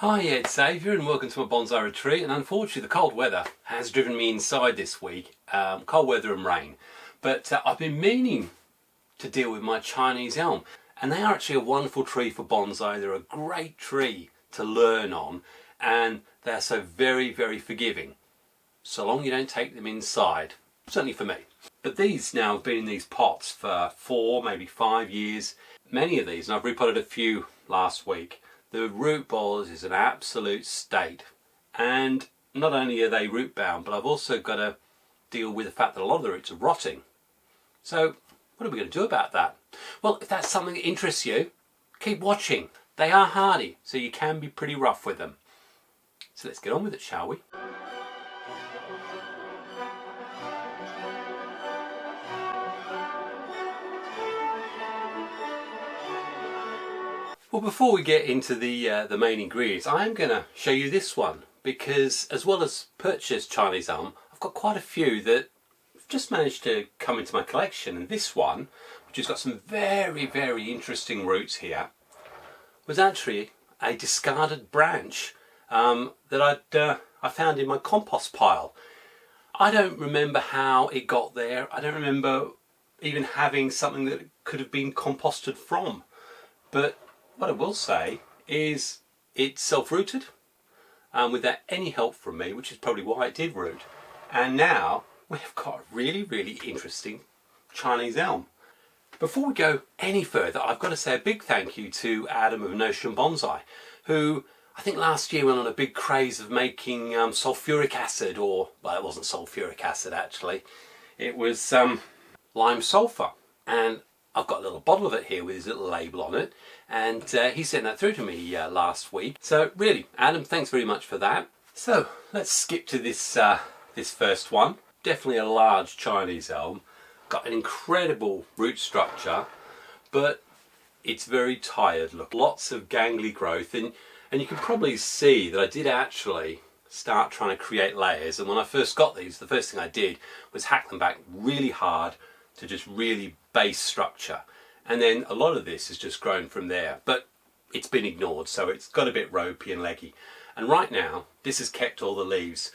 Hi, it's Xavier and welcome to my bonsai retreat. And unfortunately the cold weather has driven me inside this week, cold weather and rain. But I've been meaning to deal with my Chinese elm, and they are actually a wonderful tree for bonsai. They're a great tree to learn on, and they're so very, very forgiving, so long you don't take them inside, certainly for me. But these now have been in these pots for 4, maybe 5 years. Many of these, and I've repotted a few last week. The root balls is an absolute state, and not only are they root bound, but I've also got to deal with the fact that a lot of the roots are rotting. So what are we going to do about that? Well, if that's something that interests you, keep watching. They are hardy, so you can be pretty rough with them. So let's get on with it, shall we? Well, before we get into the main ingredients, I am going to show you this one, because as well as purchase Chinese elm, I've got quite a few that have just managed to come into my collection. And this one, which has got some very, very interesting roots here, was actually a discarded branch that I found in my compost pile. I don't remember how it got there. I don't remember even having something that it could have been composted from. But what I will say is it's self-rooted without any help from me, which is probably why it did root. And now we've got a really, really interesting Chinese elm. Before we go any further, I've got to say a big thank you to Adam of Chinese Elm Bonsai, who I think last year went on a big craze of making sulfuric acid, or, well, it wasn't sulfuric acid actually, it was lime sulfur. And I've got a little bottle of it here with his little label on it, and he sent that through to me last week. So really, Adam, thanks very much for that. So let's skip to this this first one. Definitely a large Chinese elm. Got an incredible root structure, but it's very tired. Look, lots of gangly growth, and you can probably see that I did actually start trying to create layers. And when I first got these, the first thing I did was hack them back really hard to just really base structure, and then a lot of this has just grown from there, but it's been ignored, so it's got a bit ropey and leggy. And right now this has kept all the leaves.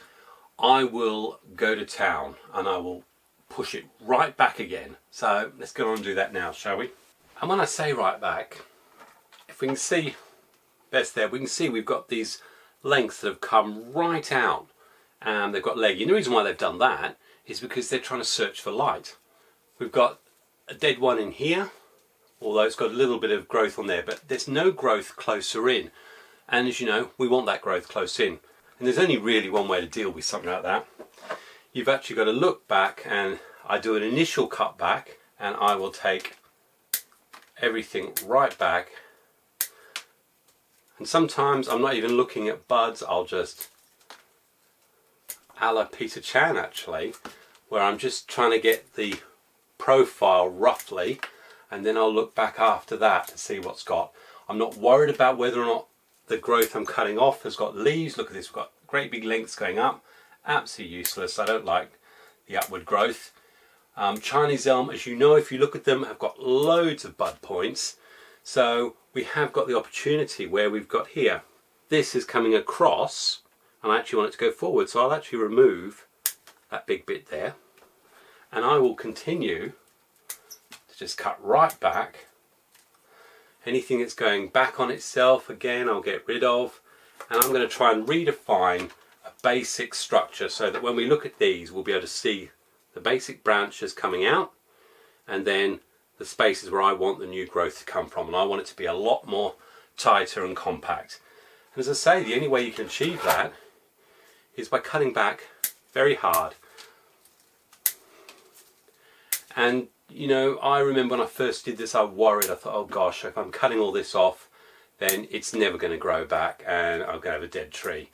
I will go to town and I will push it right back again. So let's go on and do that now, shall we? And when I say right back, if we can see best there, we can see we've got these lengths that have come right out, and they've got leggy. And the reason why they've done that is because they're trying to search for light. We've got a dead one in here, although it's got a little bit of growth on there, but there's no growth closer in. And as you know, we want that growth close in. And there's only really one way to deal with something like that. You've actually got to look back, and I do an initial cut back, and I will take everything right back. And sometimes I'm not even looking at buds, I'll just, a la Peter Chan actually, where I'm just trying to get the profile roughly, and then I'll look back after that to see what's got. I'm not worried about whether or not the growth I'm cutting off has got leaves. Look at this, we've got great big lengths going up. Absolutely useless. I don't like the upward growth. Chinese elm, as you know, if you look at them, have got loads of bud points. So we have got the opportunity where we've got here, this is coming across, and I actually want it to go forward, so I'll actually remove that big bit there. And I will continue to just cut right back. Anything that's going back on itself, again, I'll get rid of. And I'm going to try and redefine a basic structure so that when we look at these, we'll be able to see the basic branches coming out, and then the spaces where I want the new growth to come from. And I want it to be a lot more tighter and compact. And as I say, the only way you can achieve that is by cutting back very hard. And you know, I remember when I first did this, I worried. I thought, oh gosh, if I'm cutting all this off, then it's never going to grow back and I'm going to have a dead tree.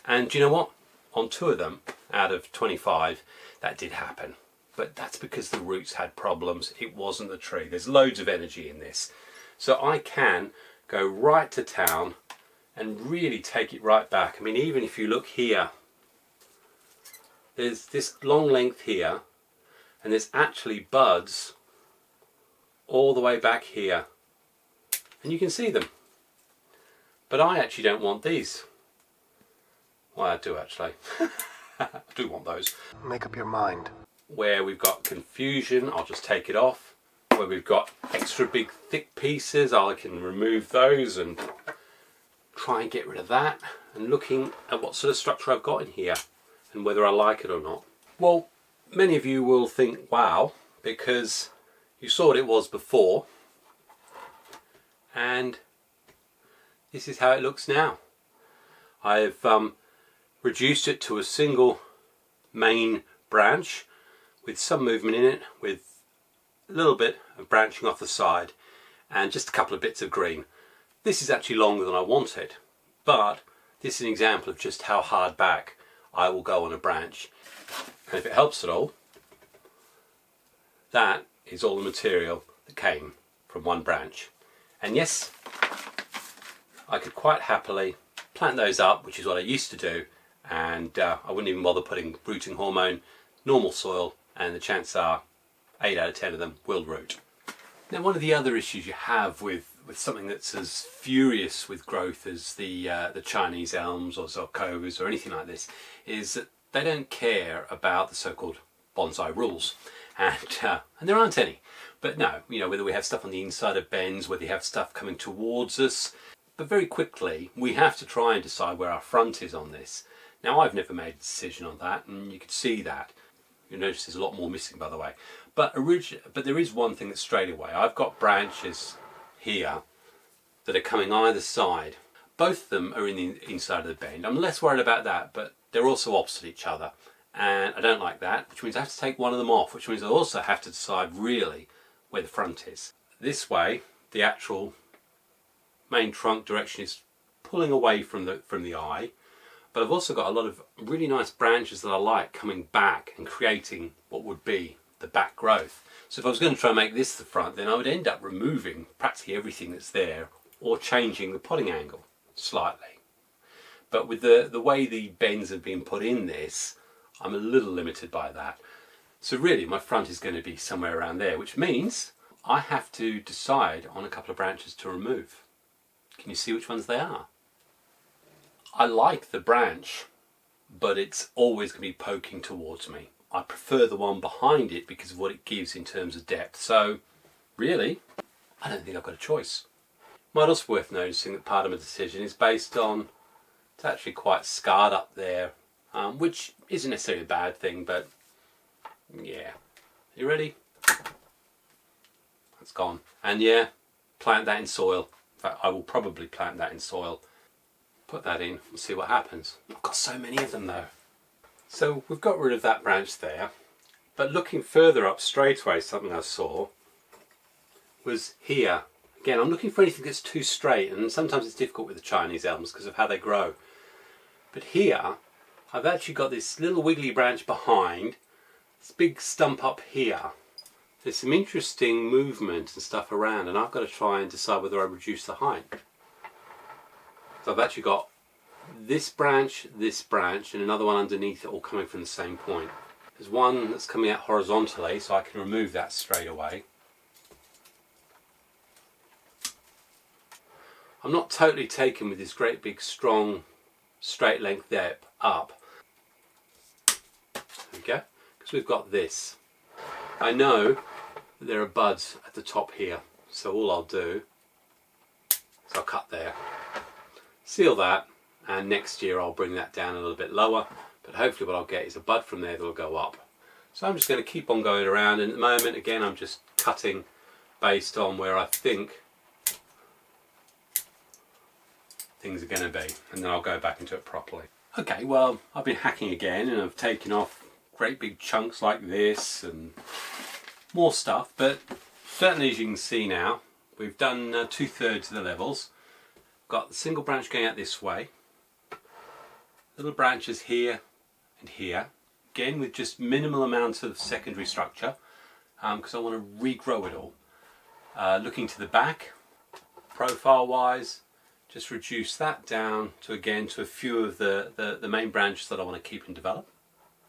And do you know what? On 2 of them out of 25, that did happen. But that's because the roots had problems. It wasn't the tree. There's loads of energy in this. So I can go right to town and really take it right back. I mean, even if you look here, there's this long length here, and there's actually buds all the way back here, and you can see them. But I actually don't want these. Well, I do actually. I do want those. Make up your mind. Where we've got confusion, I'll just take it off. Where we've got extra big thick pieces, I can remove those and try and get rid of that. And looking at what sort of structure I've got in here and whether I like it or not. Well, many of you will think, wow, because you saw what it was before and this is how it looks now. I've reduced it to a single main branch with some movement in it, with a little bit of branching off the side and just a couple of bits of green. This is actually longer than I wanted, but this is an example of just how hard back I will go on a branch. And if it helps at all, that is all the material that came from one branch. And yes, I could quite happily plant those up, which is what I used to do, and I wouldn't even bother putting rooting hormone, normal soil, and the chances are 8 out of 10 of them will root. Now, one of the other issues you have with something that's as furious with growth as the Chinese elms or zelkovas or anything like this is that they don't care about the so-called bonsai rules, and there aren't any. But no, you know, whether we have stuff on the inside of bends, whether you have stuff coming towards us, but very quickly we have to try and decide where our front is on this. Now, I've never made a decision on that, and you can see that. You'll notice there's a lot more missing, by the way. But there is one thing that's straight away. I've got branches here that are coming either side. Both of them are in the inside of the bend. I'm less worried about that, but they're also opposite each other. And I don't like that, which means I have to take one of them off, which means I also have to decide really where the front is. This way, the actual main trunk direction is pulling away from the eye. But I've also got a lot of really nice branches that I like coming back and creating what would be the back growth. So if I was going to try and make this the front, then I would end up removing practically everything that's there or changing the potting angle slightly. But with the way the bends have been put in this, I'm a little limited by that. So really my front is going to be somewhere around there, which means I have to decide on a couple of branches to remove. Can you see which ones they are? I like the branch, but it's always going to be poking towards me. I prefer the one behind it because of what it gives in terms of depth. So really, I don't think I've got a choice. Might also be worth noticing that part of my decision is based on it's actually quite scarred up there, which isn't necessarily a bad thing, but yeah. You ready? That's gone. And yeah, plant that in soil. In fact, I will probably plant that in soil. Put that in and see what happens. I've got so many of them though. So we've got rid of that branch there, but looking further up straight away, something I saw was here. Again, I'm looking for anything that's too straight, and sometimes it's difficult with the Chinese elms because of how they grow. But here, I've actually got this little wiggly branch behind, this big stump up here. There's some interesting movement and stuff around, and I've got to try and decide whether I reduce the height. So I've actually got this branch, and another one underneath it all coming from the same point. There's one that's coming out horizontally, so I can remove that straight away. I'm not totally taken with this great big strong straight length depth up. There we go, because we've got this. I know that there are buds at the top here, so all I'll do is I'll cut there, seal that, and next year I'll bring that down a little bit lower, but hopefully what I'll get is a bud from there that will go up. So I'm just going to keep on going around, and at the moment again I'm just cutting based on where I think things are going to be, and then I'll go back into it properly. Okay, well, I've been hacking again and I've taken off great big chunks like this and more stuff, but certainly as you can see now, we've done 2/3 of the levels. Got the single branch going out this way, little branches here and here, again with just minimal amounts of secondary structure because I want to regrow it all. Looking to the back, profile wise, just reduce that down to a few of the main branches that I want to keep and develop.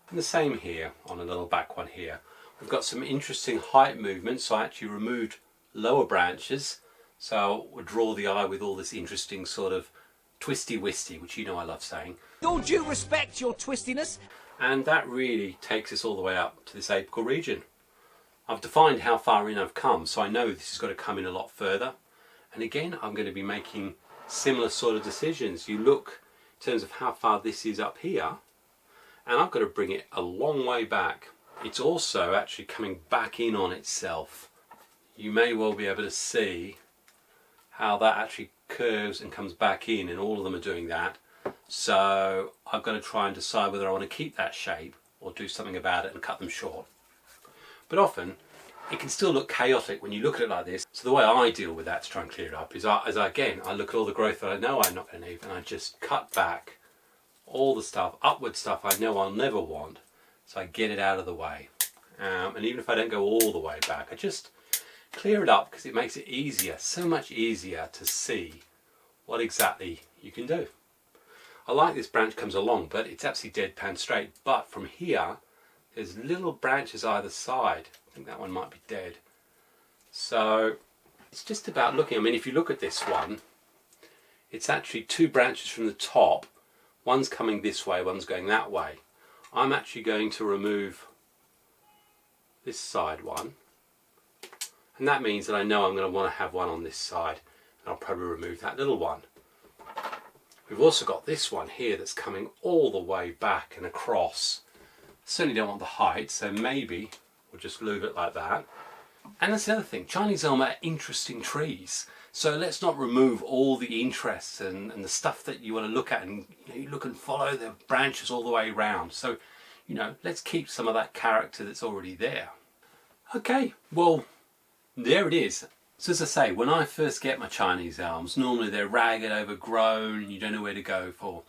And the same here on a little back one here. We've got some interesting height movement, so I actually removed lower branches, so we'll draw the eye with all this interesting sort of twisty-wisty, which you know I love saying. All due respect, your twistiness. And that really takes us all the way up to this apical region. I've defined how far in I've come, so I know this has got to come in a lot further. And again, I'm going to be making similar sort of decisions. You look in terms of how far this is up here, and I've got to bring it a long way back. It's also actually coming back in on itself. You may well be able to see how that actually curves and comes back in, and all of them are doing that. So I've got to try and decide whether I want to keep that shape or do something about it and cut them short. But often it can still look chaotic when you look at it like this. So the way I deal with that to try and clear it up is I look at all the growth that I know I'm not going to need, and I just cut back all the stuff, upward stuff I know I'll never want, so I get it out of the way. And even if I don't go all the way back, I just clear it up because it makes it easier, so much easier to see what exactly you can do. I like this branch comes along, but it's absolutely deadpan straight. But from here, there's little branches either side. I think that one might be dead. So it's just about looking. I mean, if you look at this one, it's actually two branches from the top. One's coming this way, one's going that way. I'm actually going to remove this side one. And that means that I know I'm going to want to have one on this side. And I'll probably remove that little one. We've also got this one here that's coming all the way back and across. Certainly don't want the height, so maybe we'll just leave it like that. And that's the other thing, Chinese elm are interesting trees. So let's not remove all the interests and the stuff that you want to look at, and you look and follow the branches all the way around. So, let's keep some of that character that's already there. Okay, well, there it is. So as I say, when I first get my Chinese elms, normally they're ragged, overgrown, and you don't know where to go for.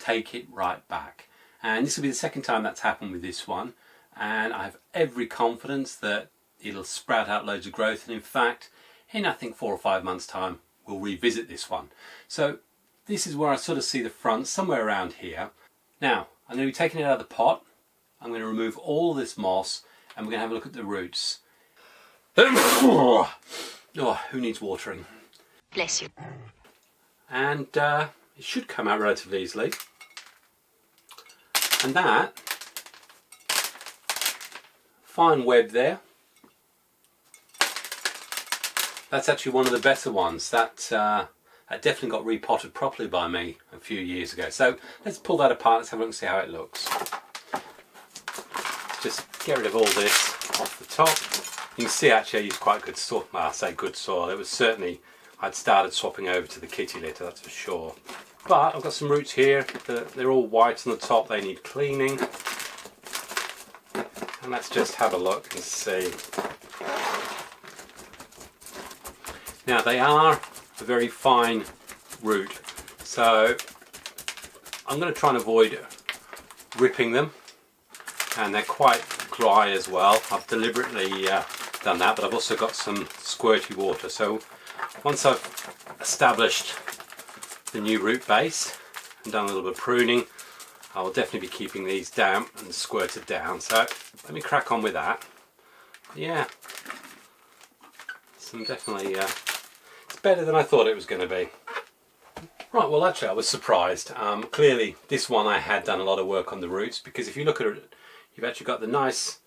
Take it right back. And this will be the second time that's happened with this one. And I have every confidence that it'll sprout out loads of growth. And in fact, in I think 4 or 5 months' time, we'll revisit this one. So this is where I sort of see the front, somewhere around here. Now, I'm going to be taking it out of the pot. I'm going to remove all this moss, and we're going to have a look at the roots. Oh, who needs watering? Bless you. And it should come out relatively easily. And that fine web there, that's actually one of the better ones. That definitely got repotted properly by me a few years ago. So let's pull that apart, let's have a look and see how it looks. Just get rid of all this off the top. You can see actually I used quite good soil. Well, I say good soil. It was certainly, I'd started swapping over to the kitty litter, that's for sure. But I've got some roots here. They're all white on the top. They need cleaning. And let's just have a look and see. Now they are a very fine root, so I'm going to try and avoid ripping them. And they're quite dry as well. I've deliberately done that, but I've also got some squirty water. So once I've established the new root base and done a little bit of pruning, I will definitely be keeping these damp and squirted down. So let me crack on with that. Yeah, some definitely, it's better than I thought it was going to be. Right, well actually I was surprised. Clearly this one I had done a lot of work on the roots, because if you look at it, you've actually got the nice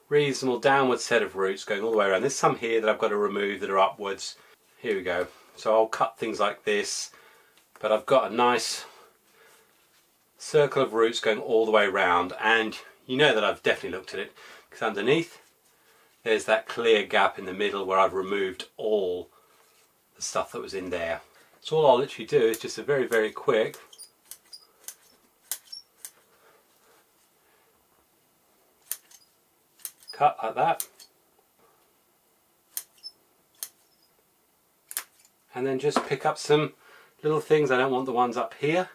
reasonable downward set of roots going all the way around. There's some here that I've got to remove that are upwards. Here we go. So I'll cut things like this, but I've got a nice circle of roots going all the way around, and you know that I've definitely looked at it, because underneath there's that clear gap in the middle where I've removed all the stuff that was in there. So all I'll literally do is just a very, very quick cut like that, and then just pick up some little things. I don't want the ones up here,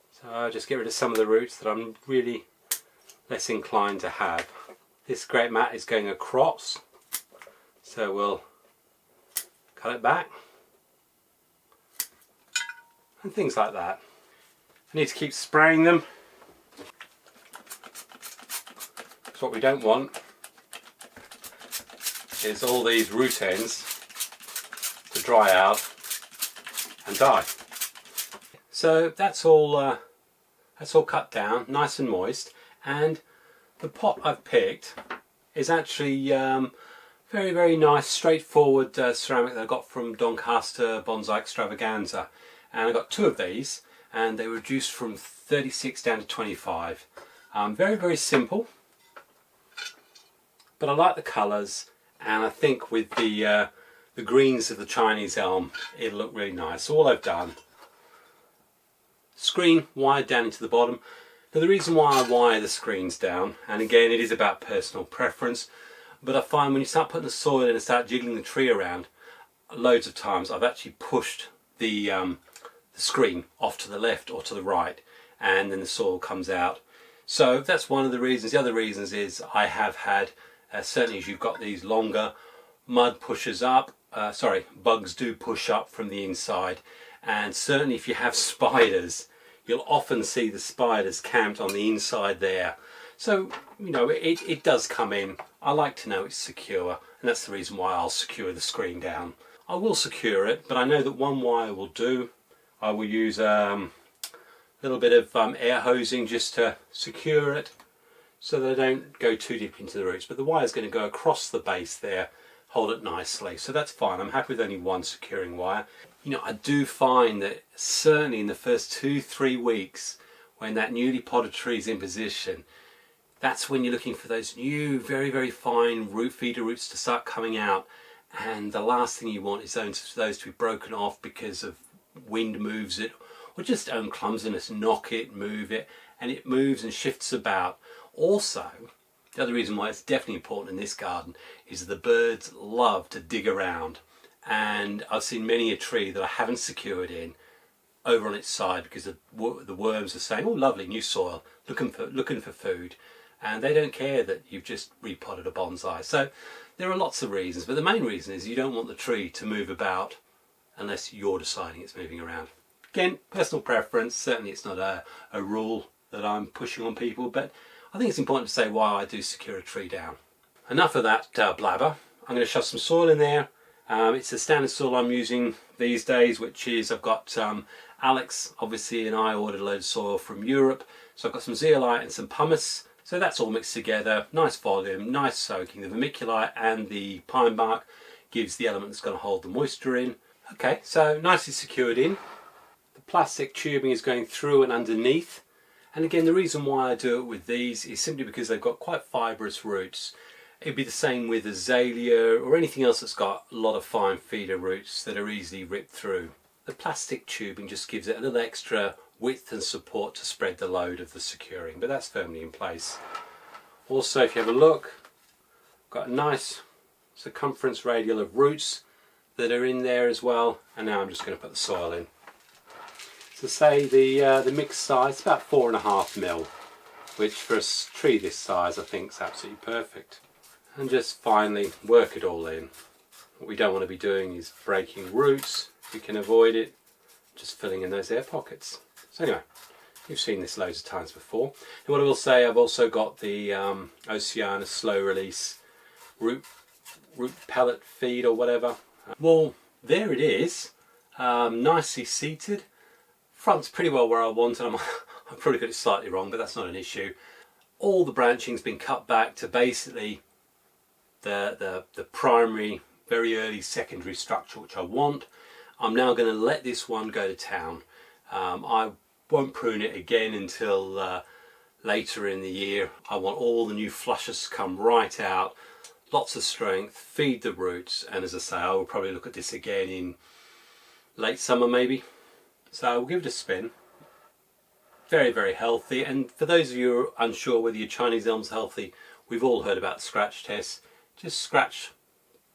so I'll just get rid of some of the roots that I'm really less inclined to have. This grape mat is going across, so we'll cut it back and things like that. I need to keep spraying them, because what we don't want is all these root ends to dry out and die. So that's all cut down, nice and moist, and the pot I've picked is actually very, very nice, straightforward ceramic that I got from Doncaster Bonsai Extravaganza, and I got 2 of these, and they were reduced from 36 down to 25. Very, very simple, but I like the colours, and I think with the greens of the Chinese elm, it'll look really nice. So all I've done, screen wired down into the bottom. Now the reason why I wire the screens down, and again it is about personal preference, but I find when you start putting the soil in and start jiggling the tree around, loads of times I've actually pushed the screen off to the left or to the right, and then the soil comes out. So that's one of the reasons. The other reasons is I have had, certainly as you've got these longer, mud pushes up, bugs do push up from the inside, and certainly if you have spiders, you'll often see the spiders camped on the inside there. So, you know, it does come in. I like to know it's secure, and that's the reason why I'll secure the screen down. I will secure it, but I know that one wire will do. I will use a little bit of air hosing just to secure it so that I don't go too deep into the roots. But the wire is going to go across the base there, hold it nicely. So that's fine. I'm happy with only one securing wire. You know, I do find that certainly in the first 2-3 weeks, when that newly potted tree is in position, that's when you're looking for those new, very, very fine root feeder roots to start coming out. And the last thing you want is those to be broken off because of wind moves it, or just own clumsiness, knock it, move it, and it moves and shifts about. Also, the other reason why it's definitely important in this garden is the birds love to dig around. And I've seen many a tree that I haven't secured in over on its side because the worms are saying, oh lovely, new soil, looking for food, and they don't care that you've just repotted a bonsai. So there are lots of reasons, but the main reason is you don't want the tree to move about unless you're deciding it's moving around. Again, personal preference. Certainly it's not a rule that I'm pushing on people, but I think it's important to say why I do secure a tree down. Enough of that blabber. I'm going to shove some soil in there. It's the standard soil I'm using these days, which is, I've got Alex obviously and I ordered a load of soil from Europe, so I've got some zeolite and some pumice, so that's all mixed together, nice volume, nice soaking. The vermiculite and the pine bark gives the element that's going to hold the moisture in. Okay, so nicely secured in. The plastic tubing is going through and underneath, and again the reason why I do it with these is simply because they've got quite fibrous roots. It'd be the same with azalea or anything else that's got a lot of fine feeder roots that are easily ripped through. The plastic tubing just gives it a little extra width and support to spread the load of the securing, but that's firmly in place. Also, if you have a look, got a nice circumference radial of roots that are in there as well, and now I'm just going to put the soil in. So say the mixed size, about 4.5 mil, which for a tree this size I think is absolutely perfect. And just finally work it all in. What we don't want to be doing is breaking roots. If we can avoid it, just filling in those air pockets. So anyway, you've seen this loads of times before. And what I will say, I've also got the Oceana slow release root pellet feed or whatever. Well, there it is, nicely seated. Front's pretty well where I want it. I've probably got it slightly wrong, but that's not an issue. All the branching's been cut back to basically the primary, very early secondary structure which I want. I'm now going to let this one go to town. I won't prune it again until later in the year. I want all the new flushes to come right out, lots of strength, feed the roots, and as I say, I will probably look at this again in late summer maybe. So we'll give it a spin. Very, very healthy, and for those of you who are unsure whether your Chinese elm's healthy, we've all heard about the scratch test. Just scratch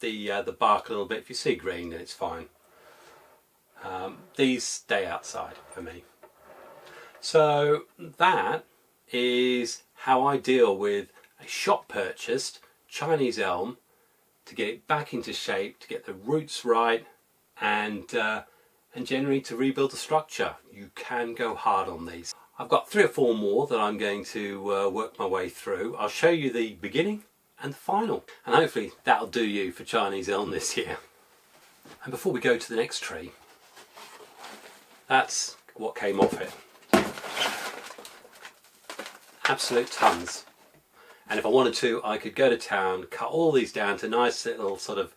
the bark a little bit. If you see green, then it's fine. These stay outside for me. So that is how I deal with a shop purchased Chinese elm to get it back into shape, to get the roots right, and generally to rebuild the structure. You can go hard on these. I've got 3 or 4 more that I'm going to work my way through. I'll show you the beginning and the final, and hopefully that'll do you for Chinese elm this year. And before we go to the next tree, That's what came off it. Absolute tons. And if I wanted to, I could go to town, cut all these down to nice little sort of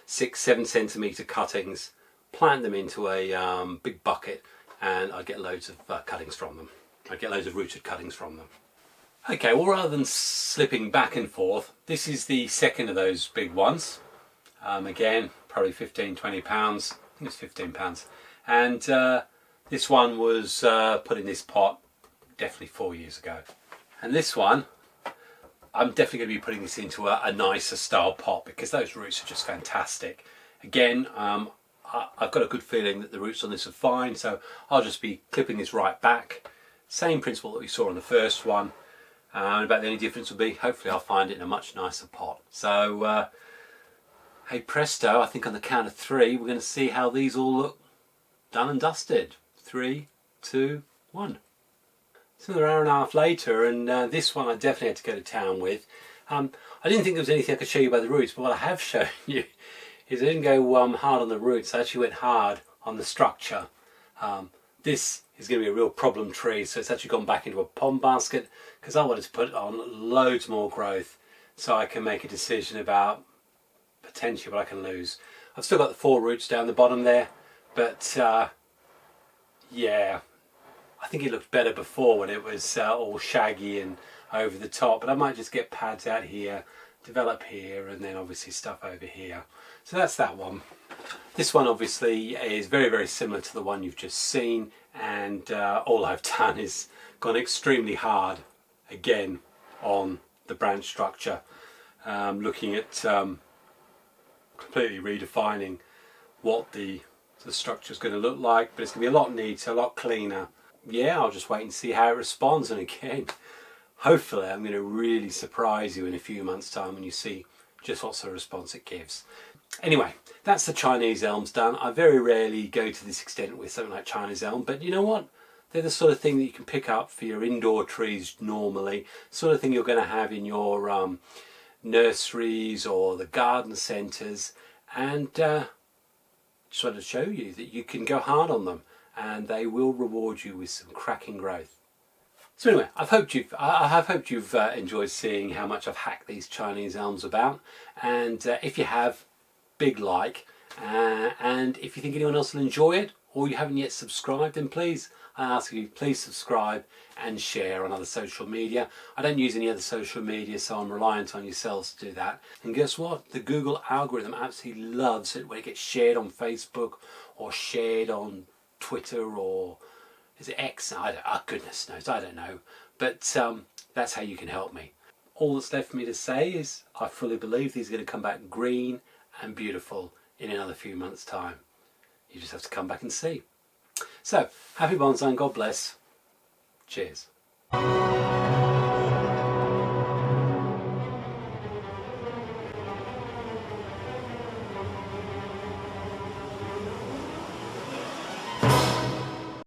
6-7 centimetre cuttings, plant them into a big bucket, and I'd get loads of cuttings from them. I'd get loads of rooted cuttings from them. Okay, well, rather than slipping back and forth, this is the second of those big ones. Again, probably 15-20 pounds. I think it's 15 pounds. And this one was put in this pot definitely 4 years ago. And this one, I'm definitely going to be putting this into a nicer style pot because those roots are just fantastic. Again, I've got a good feeling that the roots on this are fine, so I'll just be clipping this right back. Same principle that we saw on the first one. And about the only difference will be, hopefully I'll find it in a much nicer pot. So, hey presto, I think on the count of 3, we're going to see how these all look done and dusted. 3, 2, 1. It's another hour and a half later, and this one I definitely had to go to town with. I didn't think there was anything I could show you by the roots, but what I have shown you is I didn't go hard on the roots, I actually went hard on the structure. This is going to be a real problem tree, so it's actually gone back into a pond basket because I wanted to put on loads more growth so I can make a decision about potentially what I can lose. I've still got the 4 roots down the bottom there, but yeah, I think it looked better before when it was all shaggy and over the top, but I might just get pads out here, develop here, and then obviously stuff over here. So that's that one. This one obviously is very, very similar to the one you've just seen, and all I've done is gone extremely hard again on the branch structure, looking at completely redefining what the structure is going to look like, but it's going to be a lot neater, a lot cleaner. Yeah, I'll just wait and see how it responds, and again, hopefully I'm going to really surprise you in a few months' time when you see just what sort of response it gives. Anyway, that's the Chinese elms done. I very rarely go to this extent with something like Chinese elm, but you know what? They're the sort of thing that you can pick up for your indoor trees normally, sort of thing you're going to have in your nurseries or the garden centres, and just wanted to show you that you can go hard on them and they will reward you with some cracking growth. So anyway, I have hoped you've enjoyed seeing how much I've hacked these Chinese elms about, and if you have, big like, and if you think anyone else will enjoy it or you haven't yet subscribed, then please, I ask you, please subscribe and share on other social media. I don't use any other social media, so I'm reliant on yourselves to do that. And guess what? The Google algorithm absolutely loves it when it gets shared on Facebook or shared on Twitter, or is it X? Goodness knows, I don't know. But that's how you can help me. All that's left for me to say is I fully believe these are going to come back green and beautiful in another few months' time. You just have to come back and see. So, happy bonsai and God bless. Cheers.